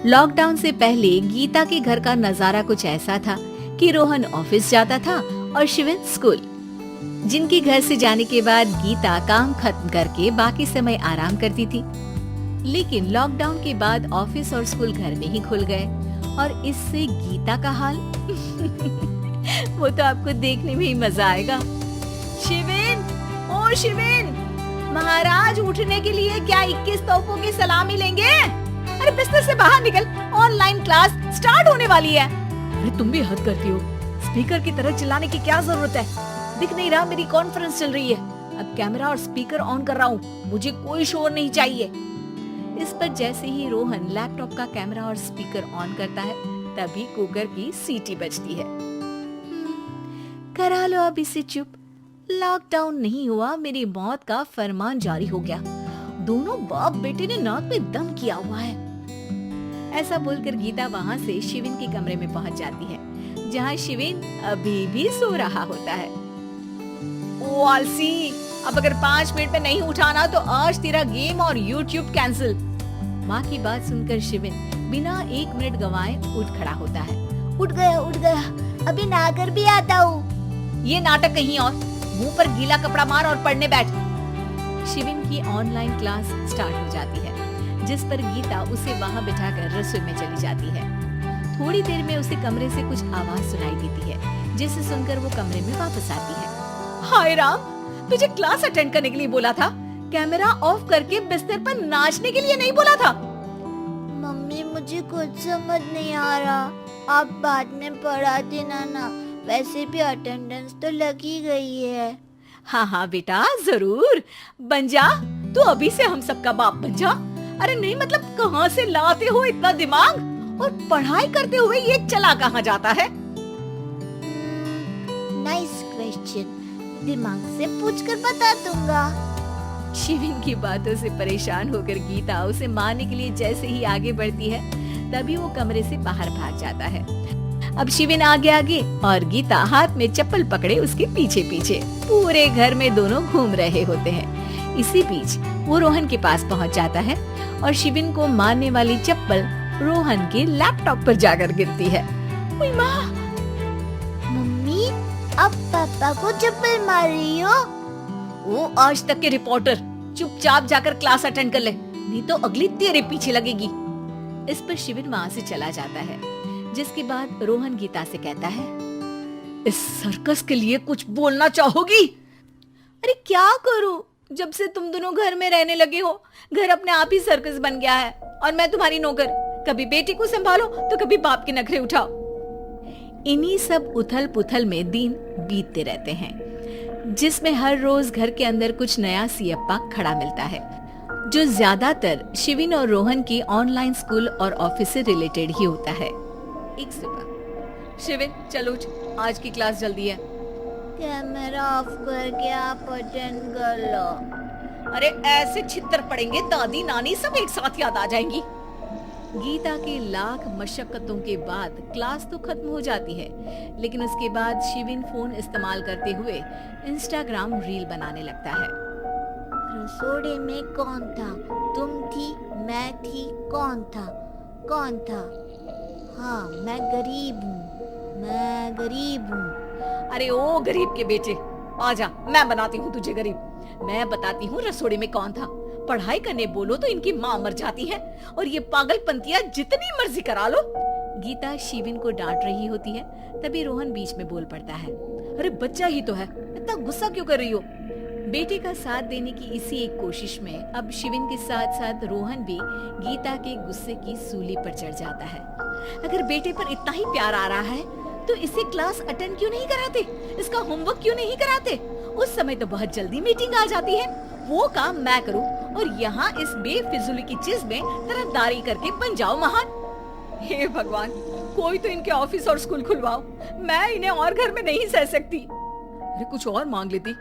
Lockdown से पहले गीता के घर का नजारा कुछ ऐसा था कि रोहन ऑफिस जाता था और शिविन स्कूल। जिनके घर से जाने के बाद गीता काम खत्म करके बाकी समय आराम करती थी। लेकिन लॉकडाउन के बाद ऑफिस और स्कूल घर में ही खुल गए और इससे गीता का हाल वो तो आपको देखने में ही मजा आएगा। शिविन, ओ शिविन, महाराज उठने के लिए क्या 21 तोपों की सलामी लेंगे? अरे बिस्तर से बाहर निकल, ऑनलाइन क्लास स्टार्ट होने वाली है। अरे तुम भी हद करती हो, स्पीकर की तरह चिल्लाने की क्या जरूरत है? दिख नहीं रहा मेरी कॉन्फ्रेंस चल रही है। अब कैमरा और स्पीकर ऑन कर रहा हूँ, मुझे कोई शोर नहीं चाहिए। इस पर जैसे ही रोहन लैपटॉप का कैमरा और स्पीकर ऑन करता है तभी कुकर की सीटी बजती है। करा लो अब इसे चुप, लॉकडाउन नहीं हुआ, मेरी मौत का फरमान जारी हो गया। दोनों बाप बेटे ने नाक में दम किया हुआ है। ऐसा बोलकर गीता वहाँ से शिविन के कमरे में पहुँच जाती है, जहाँ शिविन अभी भी सो रहा होता है। ओ आलसी, अब अगर 5 मिनट में नहीं उठाना तो आज तेरा गेम और YouTube कैंसिल। माँ की बात सुनकर शिविन बिना 1 मिनट गंवाए उठ खड़ा होता है। उठ गया, अभी नहाकर भी आता हूँ। ये नाटक कहीं और, मुंह पर गीला कपड़ा मार और पढ़ने बैठ। शिविन की ऑनलाइन क्लास स्टार्ट हो जाती है, जिस पर गीता उसे वहाँ बिठाकर रसोई में चली जाती है। थोड़ी देर में उसे कमरे से कुछ आवाज सुनाई देती है, जिसे सुनकर वो कमरे में वापस आती है। हाय राम, तुझे क्लास अटेंड करने के लिए बोला था, कैमरा ऑफ करके बिस्तर पर नाचने के लिए नहीं बोला था। मम्मी मुझे कुछ समझ नहीं आ रहा, आप बाद में पढ़ा देना ना, वैसे भी अटेंडेंस तो लगी गई है। हाँ बेटा जरूर, बन जा तू, अभी से हम सबका बाप बन जा। अरे नहीं मतलब कहाँ से लाते हो इतना दिमाग, और पढ़ाई करते हुए ये चला कहाँ जाता है? नाइस क्वेश्चन, दिमाग से पूछकर बता दूंगा। शिविन की बातों से परेशान होकर गीता उसे मारने के लिए जैसे ही आगे बढ़ती है तभी वो कमरे से बाहर भाग जाता है। अब शिविन आगे आगे और गीता हाथ में चप्पल पकड़े उसके पीछे पीछे पूरे घर में दोनों घूम रहे होते हैं। इसी बीच वो रोहन के पास पहुंच जाता है और शिविन को मारने वाली चप्पल रोहन के लैपटॉप पर जाकर गिरती है। ओए माँ! मम्मी, अब पापा को चप्पल मार रही हो? वो आज तक के रिपोर्टर, चुपचाप जाकर क्लास अटेंड कर ले, नहीं तो अगली तेरे पीछे लगेगी। इस पर शिविन वहाँ से चला जाता है, जिसके बाद रोहन गीता से कहता है, इस सर्कस के लिए कुछ बोलना चाहोगी? अरे क्या करूं, जब से तुम दोनों घर में रहने लगे हो, घर अपने आप ही सर्कस बन गया है और मैं तुम्हारी नौकर। कभी बेटी को संभालो तो कभी बाप के नखरे उठाओ। इन्हीं सब उथल पुथल में दिन बीतते रहते हैं, जिसमें हर रोज घर के अंदर कुछ नया सियप्पा खड़ा मिलता है, जो ज्यादातर शिविन और रोहन की ऑनलाइन स्कूल और ऑफिस से रिलेटेड ही होता है। एक सुबह, शिविन चलो उठ, आज की क्लास जल्दी है। कैमरा ऑफ करके आप अटेंड कर लो। अरे ऐसे छितर पड़ेंगे, दादी नानी सब एक साथ याद आ जाएंगी। गीता के लाख मशक्कतों के बाद क्लास तो खत्म हो जाती है, लेकिन उसके बाद शिविन फोन इस्तेमाल करते हुए इंस्टाग्राम रील बनाने लगता है। रसोड़े में कौन था? तुम थी, मैं थी, कौन था? हाँ, मैं गरीब हूँ। अरे ओ गरीब के बेटे, आजा, मैं बनाती हूँ तुझे गरीब। मैं बताती हूँ रसोड़े में कौन था। पढ़ाई करने बोलो तो इनकी माँ मर जाती है, और ये पागलपंतियाँ जितनी मर्जी करा लो। गीता शिविन को डांट रही होती है, तभी रोहन बीच में बोल पड़ता है। अरे बच्चा ही तो है, इतना गुस्सा क्यों कर रही हो? बेटे का साथ देने की इसी एक कोशिश में अब शिविन के साथ साथ रोहन भी गीता के गुस्से की सूली पर चढ़ जाता है। अगर बेटे पर इतना ही प्यार आ रहा है तो इसे क्लास अटेंड क्यों नहीं कराते? इसका होमवर्क क्यों नहीं कराते? उस समय तो बहुत जल्दी मीटिंग आ जाती है, वो काम मैं करूं और यहाँ इस बेफिजूली की चीज में तरफदारी करके बन जाओ महान। हे भगवान, कोई तो इनके ऑफिस और स्कूल खुलवाओ, मैं इन्हें और घर में नहीं सह सकती। अरे कुछ और मांग लेती,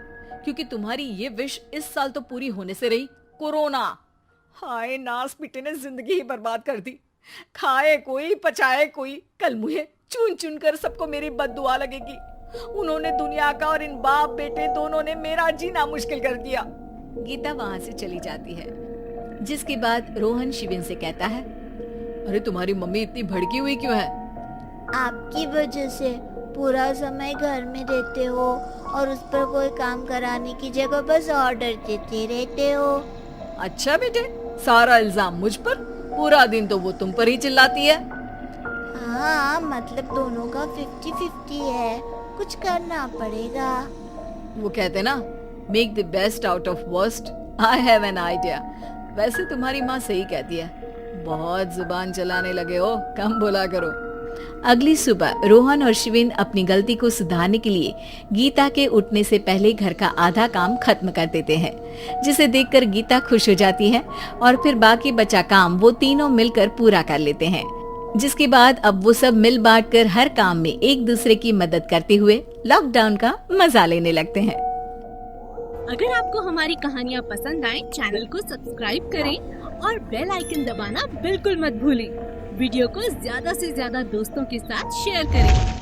क्योंकि तुम्हारी ये विश इस साल तो पूरी होने से रही, कोरोना। हाय नास पिटे ने जिंदगी ही बर्बाद कर दी। खाए कोई पचाए कोई, कल मुझे चुन चुन कर सबको मेरी बद्दुआ लगेगी। उन्होंने दुनिया का और इन बाप बेटे दोनों ने मेरा जीना मुश्किल कर दिया। गीता वहां से चली जाती है, जिसके बाद रोहन शिविन से कहता है, अरे तुम्हारी मम्मी इतनी भड़की हुई क्यों है? आपकी वजह से पूरा समय घर में रहते हो और उस पर कोई काम कराने की जगह बस ऑर्डर देते रहते हो। अच्छा बेटे, सारा इल्जाम मुझ पर, पूरा दिन तो वो तुम पर ही चिल्लाती है। हाँ, मतलब दोनों का 50-50 है, कुछ करना पड़ेगा। वो कहते ना, make the best out of worst. I have an idea. वैसे तुम्हारी माँ सही कहती है, बहुत जुबान चलाने लगे हो, कम बोला करो। अगली सुबह रोहन और शिविन अपनी गलती को सुधारने के लिए गीता के उठने से पहले घर का आधा काम खत्म कर देते हैं, जिसे देखकर गीता खुश हो जाती है और फिर बाकी बचा काम वो तीनों मिलकर पूरा कर लेते हैं। जिसके बाद अब वो सब मिल बांट कर हर काम में एक दूसरे की मदद करते हुए लॉकडाउन का मजा लेने लगते हैं। अगर आपको हमारी कहानियाँ पसंद आए, चैनल को सब्सक्राइब करें और बेल आइकन दबाना बिल्कुल मत भूलें। वीडियो को ज्यादा से ज्यादा दोस्तों के साथ शेयर करें।